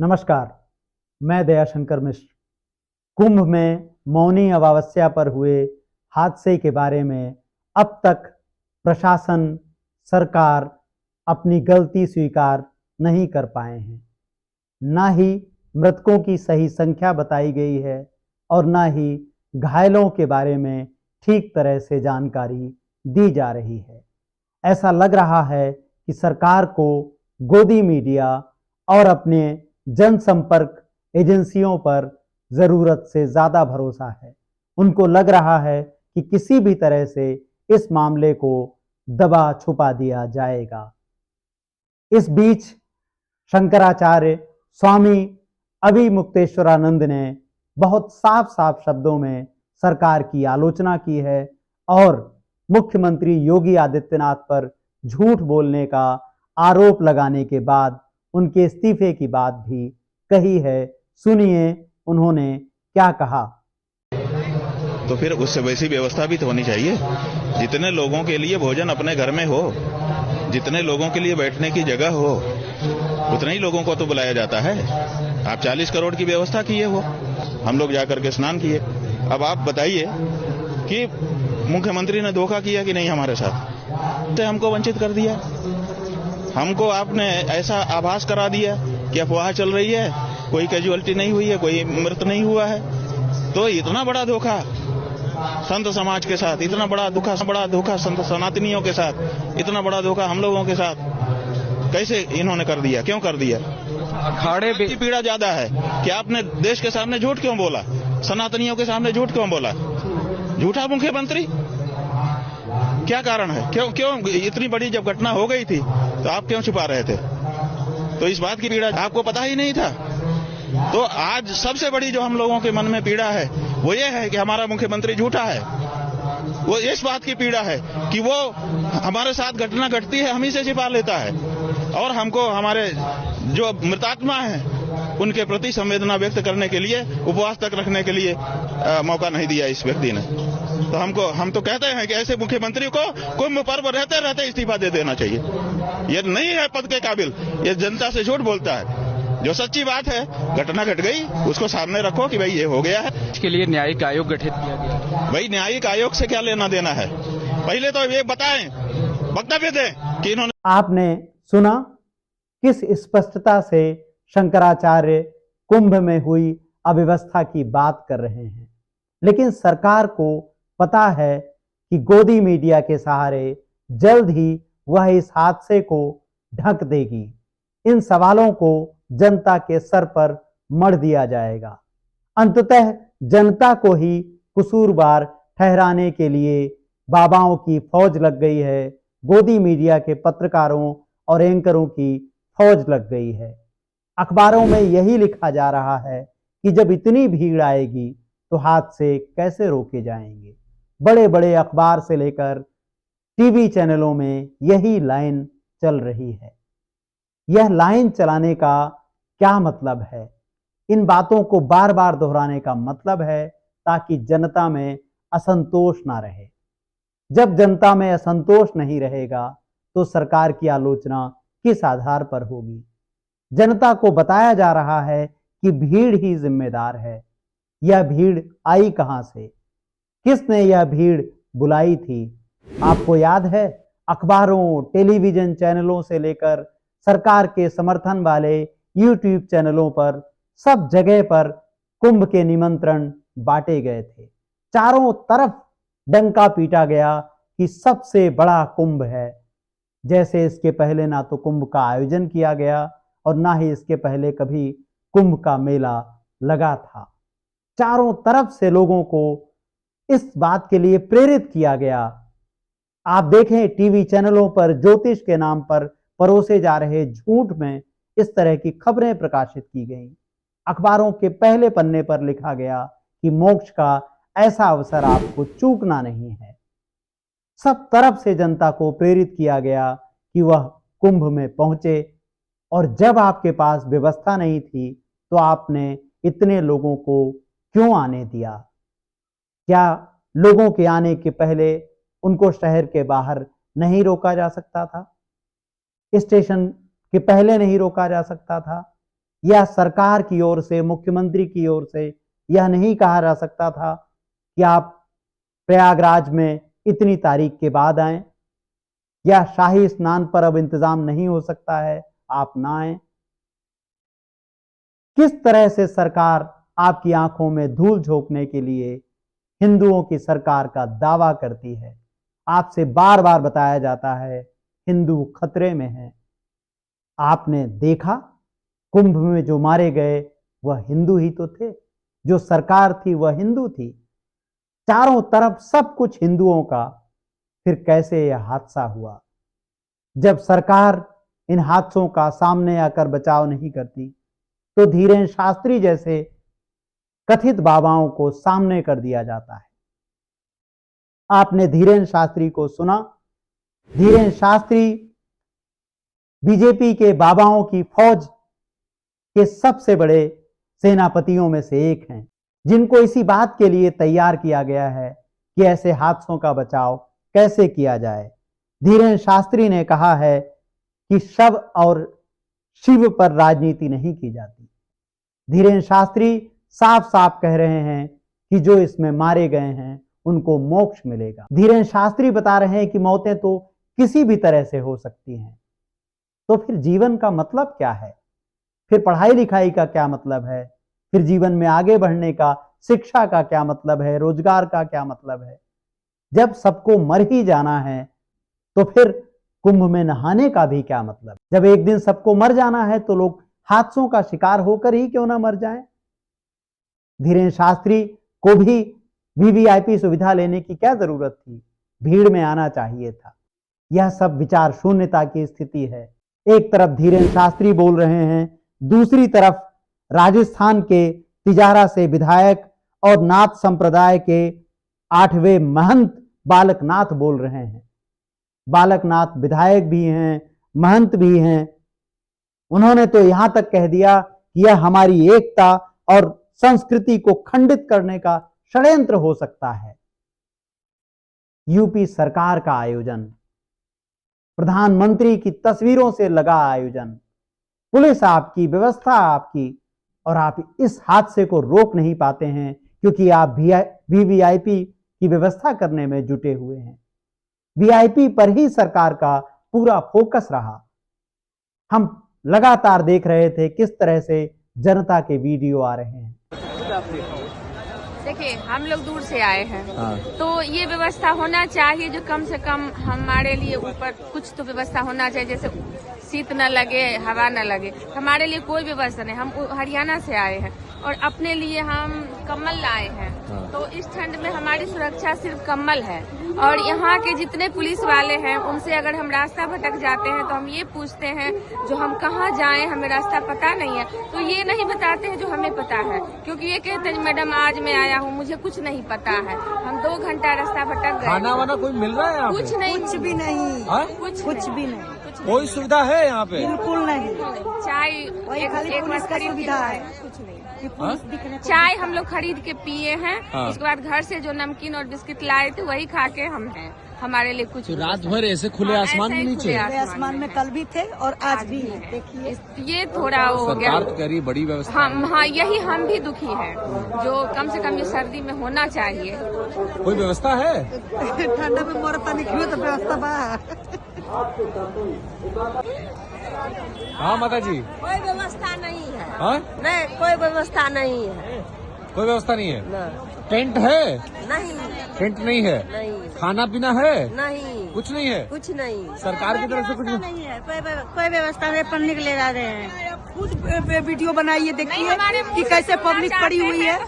नमस्कार, मैं दयाशंकर मिश्र। कुंभ में मौनी अमावस्या पर हुए हादसे के बारे में अब तक प्रशासन, सरकार अपनी गलती स्वीकार नहीं कर पाए हैं। ना ही मृतकों की सही संख्या बताई गई है और ना ही घायलों के बारे में ठीक तरह से जानकारी दी जा रही है। ऐसा लग रहा है कि सरकार को गोदी मीडिया और अपने जनसंपर्क एजेंसियों पर ज़रूरत से ज़्यादा भरोसा है। उनको लग रहा है कि किसी भी तरह से इस मामले को दबा छुपा दिया जाएगा। इस बीच शंकराचार्य स्वामी अभिमुक्तेश्वरानंद ने बहुत साफ साफ शब्दों में सरकार की आलोचना की है और मुख्यमंत्री योगी आदित्यनाथ पर झूठ बोलने का आरोप लगाने के बाद उनके इस्तीफे की बात भी कही है। सुनिए उन्होंने क्या कहा। तो फिर उससे वैसी व्यवस्था भी तो होनी चाहिए, जितने लोगों के लिए भोजन अपने घर में हो, जितने लोगों के लिए बैठने की जगह हो, उतने ही लोगों को तो बुलाया जाता है। आप 40 करोड़ की व्यवस्था किए हो, हम लोग जाकर के स्नान किए। अब आप बताइए कि मुख्यमंत्री ने धोखा किया कि नहीं हमारे साथ, तो हमको वंचित कर दिया। हमको आपने ऐसा आभास करा दिया कि अफवाह चल रही है, कोई कैजुअलिटी नहीं हुई है, कोई मृत नहीं हुआ है। तो इतना बड़ा धोखा संत समाज के साथ, इतना बड़ा धोखा संत सनातनियों के साथ, इतना बड़ा धोखा हम लोगों के साथ कैसे इन्होंने कर दिया? क्यों कर दिया? अखाड़े की पीड़ा ज्यादा है कि आपने देश के सामने झूठ क्यों बोला, सनातनियों के सामने झूठ क्यों बोला? झूठा मुख्यमंत्री, क्या कारण है? क्यों इतनी बड़ी जब घटना हो गई थी तो आप क्यों छुपा रहे थे? तो इस बात की पीड़ा आपको पता ही नहीं था। तो आज सबसे बड़ी जो हम लोगों के मन में पीड़ा है वो ये है कि हमारा मुख्यमंत्री झूठा है। वो इस बात की पीड़ा है कि वो हमारे साथ घटना घटती है, हम ही से छिपा लेता है और हमको हमारे जो मृतात्मा है उनके प्रति संवेदना व्यक्त करने के लिए, उपवास तक रखने के लिए मौका नहीं दिया इस व्यक्ति ने। तो हम तो कहते हैं कि ऐसे मुख्यमंत्री को कुंभ पर्व रहते रहते इस्तीफा दे देना चाहिए। ये नहीं है पद के काबिल, ये जनता से झूठ बोलता है। जो सच्ची बात है, घटना घट गई, उसको सामने रखो कि भाई ये हो गया है। इसके लिए न्यायिक आयोग गठित किया गया। भाई न्यायिक आयोग से क्या लेना देना है? पहले तो ये बताएं, वक्तव्य दें कि इन्होंने। आपने सुना किस स्पष्टता से शंकराचार्य कुंभ में हुई अव्यवस्था की बात कर रहे हैं। लेकिन सरकार को पता है कि गोदी मीडिया के सहारे जल्द ही वह इस हादसे को ढक देगी। इन सवालों को जनता के सर पर मढ़ दिया जाएगा। अंततः जनता को ही कसूरवार ठहराने के लिए बाबाओं की फौज लग गई है, गोदी मीडिया के पत्रकारों और एंकरों की फौज लग गई है। अखबारों में यही लिखा जा रहा है कि जब इतनी भीड़ आएगी तो हादसे कैसे रोके जाएंगे। बड़े बड़े अखबार से लेकर टीवी चैनलों में यही लाइन चल रही है। यह लाइन चलाने का क्या मतलब है? इन बातों को बार बार दोहराने का मतलब है ताकि जनता में असंतोष ना रहे। जब जनता में असंतोष नहीं रहेगा तो सरकार की आलोचना किस आधार पर होगी? जनता को बताया जा रहा है कि भीड़ ही जिम्मेदार है। यह भीड़ आई कहां से? किसने यह भीड़ बुलाई थी? आपको याद है, अखबारों, टेलीविजन चैनलों से लेकर सरकार के समर्थन वाले यूट्यूब चैनलों पर सब जगह पर कुंभ के निमंत्रण बांटे गए थे। चारों तरफ डंका पीटा गया कि सबसे बड़ा कुंभ है। जैसे इसके पहले ना तो कुंभ का आयोजन किया गया और ना ही इसके पहले कभी कुंभ का मेला लगा था। चारों तरफ से लोगों को इस बात के लिए प्रेरित किया गया। आप देखें, टीवी चैनलों पर ज्योतिष के नाम पर परोसे जा रहे झूठ में इस तरह की खबरें प्रकाशित की गई। अखबारों के पहले पन्ने पर लिखा गया कि मोक्ष का ऐसा अवसर आपको चूकना नहीं है। सब तरफ से जनता को प्रेरित किया गया कि वह कुंभ में पहुंचे और जब आपके पास व्यवस्था नहीं थी तो आपने इतने लोगों को क्यों आने दिया? क्या लोगों के आने के पहले उनको शहर के बाहर नहीं रोका जा सकता था? स्टेशन के पहले नहीं रोका जा सकता था? या सरकार की ओर से, मुख्यमंत्री की ओर से यह नहीं कहा जा सकता था कि आप प्रयागराज में इतनी तारीख के बाद आएं, या शाही स्नान पर अब इंतजाम नहीं हो सकता है, आप ना आएं? किस तरह से सरकार आपकी आंखों में धूल झोंकने के लिए हिंदुओं की सरकार का दावा करती है? आपसे बार बार बताया जाता है हिंदू खतरे में हैं। आपने देखा कुंभ में जो मारे गए वह हिंदू ही तो थे, जो सरकार थी वह हिंदू थी, चारों तरफ सब कुछ हिंदुओं का। फिर कैसे यह हादसा हुआ? जब सरकार इन हादसों का सामने आकर बचाव नहीं करती तो धीरेन्द्र शास्त्री जैसे कथित बाबाओं को सामने कर दिया जाता है। आपने धीरेन्द्र शास्त्री को सुना? धीरेन्द्र शास्त्री बीजेपी के बाबाओं की फौज के सबसे बड़े सेनापतियों में से एक हैं, जिनको इसी बात के लिए तैयार किया गया है कि ऐसे हादसों का बचाव कैसे किया जाए। धीरेन्द्र शास्त्री ने कहा है कि शव और शिव पर राजनीति नहीं की जाती। धीरेन्द्र शास्त्री साफ साफ कह रहे हैं कि जो इसमें मारे गए हैं उनको मोक्ष मिलेगा। धीरेन्द्र शास्त्री बता रहे हैं कि मौतें तो किसी भी तरह से हो सकती हैं। तो फिर जीवन का मतलब क्या है? फिर पढ़ाई लिखाई का क्या मतलब है? फिर जीवन में आगे बढ़ने का, शिक्षा का क्या मतलब है? रोजगार का क्या मतलब है? जब सबको मर ही जाना है तो फिर कुंभ में नहाने का भी क्या मतलब? जब एक दिन सबको मर जाना है तो लोग हादसों का शिकार होकर ही क्यों ना मर जाएं? धीरेन्द्र शास्त्री को भी वीवीआईपी सुविधा लेने की क्या जरूरत थी? भीड़ में आना चाहिए था। यह सब विचार शून्यता की स्थिति है। एक तरफ धीरेन्द्र शास्त्री बोल रहे हैं, दूसरी तरफ राजस्थान के तिजारा से विधायक और नाथ संप्रदाय के 8वें महंत बालकनाथ बोल रहे हैं। बालकनाथ विधायक भी हैं, महंत भी हैं। उन्होंने तो यहां तक कह दिया कि यह हमारी एकता और संस्कृति को खंडित करने का षड्यंत्र हो सकता है। यूपी सरकार का आयोजन, प्रधानमंत्री की तस्वीरों से लगा आयोजन, पुलिस आपकी, व्यवस्था आपकी, और आप इस हादसे को रोक नहीं पाते हैं क्योंकि आप वीवीआईपी की व्यवस्था करने में जुटे हुए हैं। वीआईपी पर ही सरकार का पूरा फोकस रहा। हम लगातार देख रहे थे किस तरह से जनता के वीडियो आ रहे हैं। देखिए, हम लोग दूर से आए हैं, तो ये व्यवस्था होना चाहिए जो कम से कम हमारे लिए ऊपर कुछ तो व्यवस्था होना चाहिए, जैसे शीत न लगे, हवा न लगे। हमारे लिए कोई व्यवस्था नहीं। हम हरियाणा से आए हैं और अपने लिए हम कम्बल लाए हैं, तो इस ठंड में हमारी सुरक्षा सिर्फ कम्बल है। और यहाँ के जितने पुलिस वाले हैं उनसे अगर हम रास्ता भटक जाते हैं तो हम ये पूछते हैं जो हम कहाँ जाएं, हमें रास्ता पता नहीं है, तो ये नहीं बताते हैं जो हमें पता है, क्योंकि ये कहते हैं मैडम आज मैं आया हूँ, मुझे कुछ नहीं पता है। हम 2 घंटा रास्ता भटक गए। खाना वाना कोई मिल रहा है यहाँ पे? कुछ नहीं, कुछ भी नहीं, कुछ भी नहीं, कोई सुविधा है यहाँ पे? बिल्कुल नहीं। चाय वही खाली एक पुलिस बार का खरीद सुविधा के है। कुछ नहीं। चाय हम लोग खरीद के पिए हैं। हाँ। उसके बाद घर से जो नमकीन और बिस्किट लाए थे वही खा के हम हैं। हमारे लिए कुछ तो रात भर ऐसे खुले आसमान ऐसे के ही नीचे? खुले खुले आसमान में कल भी थे और आज भी है। देखिए, ये थोड़ा हो गया। सरकार तो कह रही है बड़ी व्यवस्था है। हाँ, यही हम भी दुखी हैं, जो कम से कम ये सर्दी में होना चाहिए। कोई व्यवस्था है? ठंडा में मोरता निकलो तो व्यवस्था बा। हाँ माता जी, कोई व्यवस्था नहीं है। हाँ नहीं, कोई व्यवस्था नहीं है। कोई व्यवस्था नहीं है? न- टेंट है? नहीं, टेंट नहीं है? नहीं, खाना पीना है? नहीं, कुछ नहीं है? कुछ नहीं। सरकार की तरफ से कुछ व्यवस्था नहीं है, कोई व्यवस्था नहीं। पढ़ने के लिए जा रहे हैं, खुद वीडियो बनाइए, देखिए कि कैसे पब्लिक पड़ी हुई है।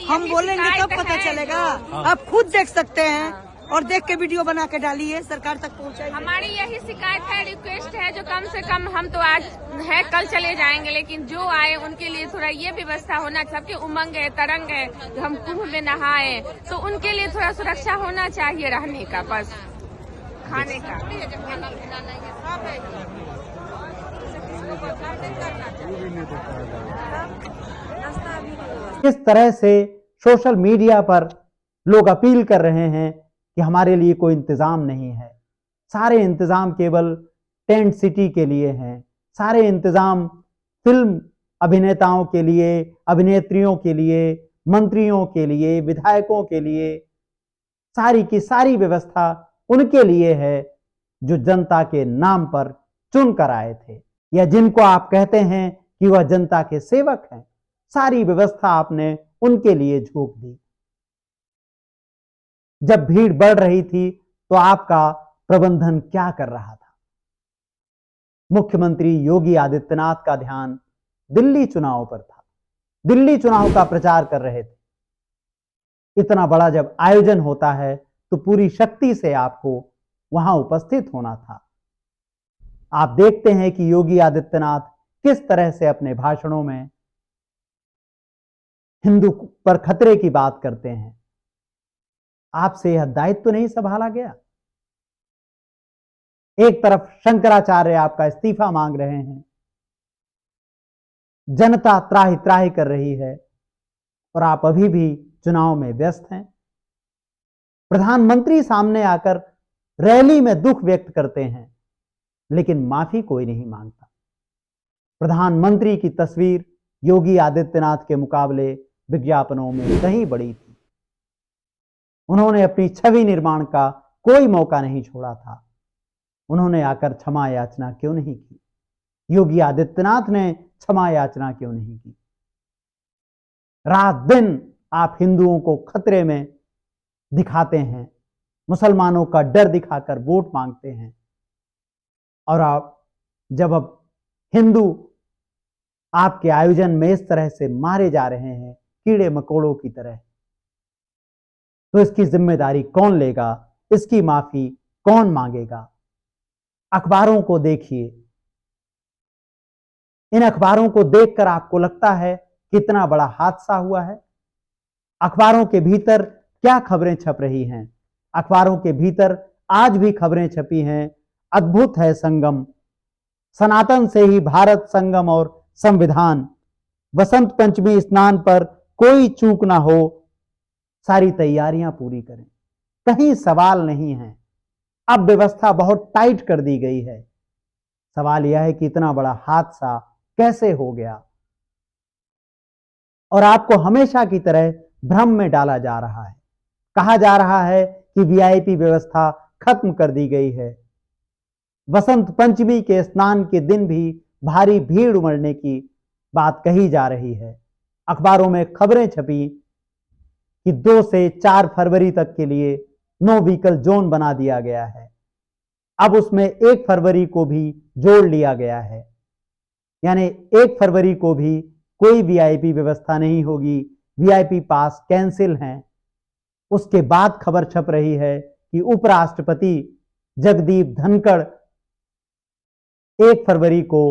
हम बोलेंगे तब पता चलेगा। आप खुद देख सकते हैं और देख के वीडियो बना के डालिए, सरकार तक पहुंचाइए। हमारी यही शिकायत है, रिक्वेस्ट है, जो कम से कम हम तो आज है, कल चले जाएंगे, लेकिन जो आए उनके लिए थोड़ा ये व्यवस्था होना, सबकी उमंग है, तरंग है, जो हम कुंभ में नहाए, तो उनके लिए थोड़ा सुरक्षा होना चाहिए, रहने का, बस खाने का। किस तरह से सोशल मीडिया पर लोग अपील कर रहे हैं कि हमारे लिए कोई इंतजाम नहीं है, सारे इंतजाम केवल टेंट सिटी के लिए हैं, सारे इंतजाम फिल्म अभिनेताओं के लिए, अभिनेत्रियों के लिए, मंत्रियों के लिए, विधायकों के लिए, सारी की सारी व्यवस्था उनके लिए है जो जनता के नाम पर चुन कर आए थे, या जिनको आप कहते हैं कि वह जनता के सेवक हैं। सारी व्यवस्था आपने उनके लिए झोंक दी। जब भीड़ बढ़ रही थी तो आपका प्रबंधन क्या कर रहा था? मुख्यमंत्री योगी आदित्यनाथ का ध्यान दिल्ली चुनाव पर था। दिल्ली चुनाव का प्रचार कर रहे थे। इतना बड़ा जब आयोजन होता है तो पूरी शक्ति से आपको वहां उपस्थित होना था। आप देखते हैं कि योगी आदित्यनाथ किस तरह से अपने भाषणों में हिंदू पर खतरे की बात करते हैं। आपसे यह दायित्व नहीं संभाला गया। एक तरफ शंकराचार्य आपका इस्तीफा मांग रहे हैं, जनता त्राहि त्राहि कर रही है, और आप अभी भी चुनाव में व्यस्त हैं। प्रधानमंत्री सामने आकर रैली में दुख व्यक्त करते हैं, लेकिन माफी कोई नहीं मांगता। प्रधानमंत्री की तस्वीर योगी आदित्यनाथ के मुकाबले विज्ञापनों में कहीं बड़ी थी। उन्होंने अपनी छवि निर्माण का कोई मौका नहीं छोड़ा था। उन्होंने आकर क्षमा याचना क्यों नहीं की? योगी आदित्यनाथ ने क्षमा याचना क्यों नहीं की? रात दिन आप हिंदुओं को खतरे में दिखाते हैं, मुसलमानों का डर दिखाकर वोट मांगते हैं, और आप जब अब हिंदू आपके आयोजन में इस तरह से मारे जा रहे हैं कीड़े मकोड़ों की तरह, तो इसकी जिम्मेदारी कौन लेगा? इसकी माफी कौन मांगेगा? अखबारों को देखिए। इन अखबारों को देखकर आपको लगता है कितना बड़ा हादसा हुआ है। अखबारों के भीतर क्या खबरें छप रही हैं? अखबारों के भीतर आज भी खबरें छपी हैं, अद्भुत है संगम, सनातन से ही भारत संगम और संविधान, वसंत पंचमी स्नान पर कोई चूक ना हो, सारी तैयारियां पूरी करें। कहीं सवाल नहीं है। अब व्यवस्था बहुत टाइट कर दी गई है। सवाल यह है कि इतना बड़ा हादसा कैसे हो गया, और आपको हमेशा की तरह भ्रम में डाला जा रहा है। कहा जा रहा है कि वीआईपी व्यवस्था खत्म कर दी गई है। वसंत पंचमी के स्नान के दिन भी भारी भीड़ उमड़ने की बात कही जा रही है। अखबारों में खबरें छपी कि 2 से 4 फरवरी तक के लिए नो व्हीकल जोन बना दिया गया है। अब उसमें 1 फरवरी को भी जोड़ लिया गया है, यानी 1 फरवरी को भी कोई वीआईपी व्यवस्था नहीं होगी। वीआईपी पास कैंसिल हैं। उसके बाद खबर छप रही है कि उपराष्ट्रपति जगदीप धनखड़ 1 फरवरी को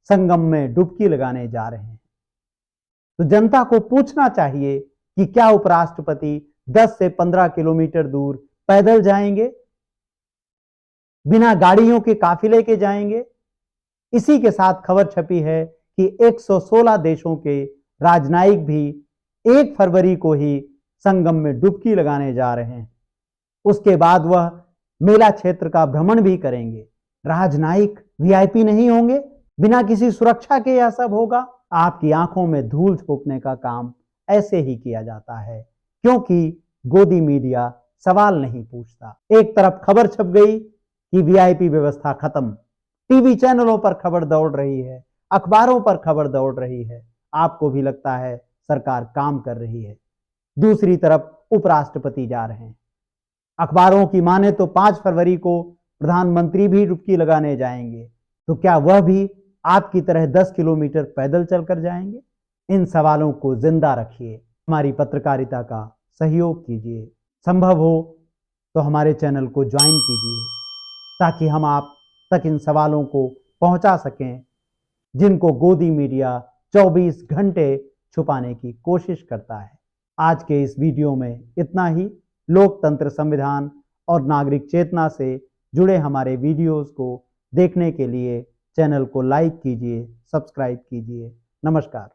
संगम में डुबकी लगाने जा रहे हैं। तो जनता को पूछना चाहिए कि क्या उपराष्ट्रपति 10 से 15 किलोमीटर दूर पैदल जाएंगे, बिना गाड़ियों के काफिले के जाएंगे? इसी के साथ खबर छपी है कि 116 देशों के राजनयिक भी 1 फरवरी को ही संगम में डुबकी लगाने जा रहे हैं। उसके बाद वह मेला क्षेत्र का भ्रमण भी करेंगे। राजनयिक वीआईपी नहीं होंगे, बिना किसी सुरक्षा के यह सब होगा। आपकी आंखों में धूल झोंकने का काम ऐसे ही किया जाता है, क्योंकि गोदी मीडिया सवाल नहीं पूछता। एक तरफ खबर छप गई कि वीआईपी व्यवस्था खत्म, टीवी चैनलों पर खबर दौड़ रही है, अखबारों पर खबर दौड़ रही है, आपको भी लगता है सरकार काम कर रही है। दूसरी तरफ उपराष्ट्रपति जा रहे हैं। अखबारों की माने तो 5 फरवरी को प्रधानमंत्री भी डुबकी लगाने जाएंगे, तो क्या वह भी आपकी तरह 10 किलोमीटर पैदल चलकर जाएंगे? इन सवालों को जिंदा रखिए। हमारी पत्रकारिता का सहयोग कीजिए। संभव हो तो हमारे चैनल को ज्वाइन कीजिए, ताकि हम आप तक इन सवालों को पहुंचा सकें जिनको गोदी मीडिया 24 घंटे छुपाने की कोशिश करता है। आज के इस वीडियो में इतना ही। लोकतंत्र, संविधान और नागरिक चेतना से जुड़े हमारे वीडियोस को देखने के लिए चैनल को लाइक कीजिए, सब्सक्राइब कीजिए। नमस्कार।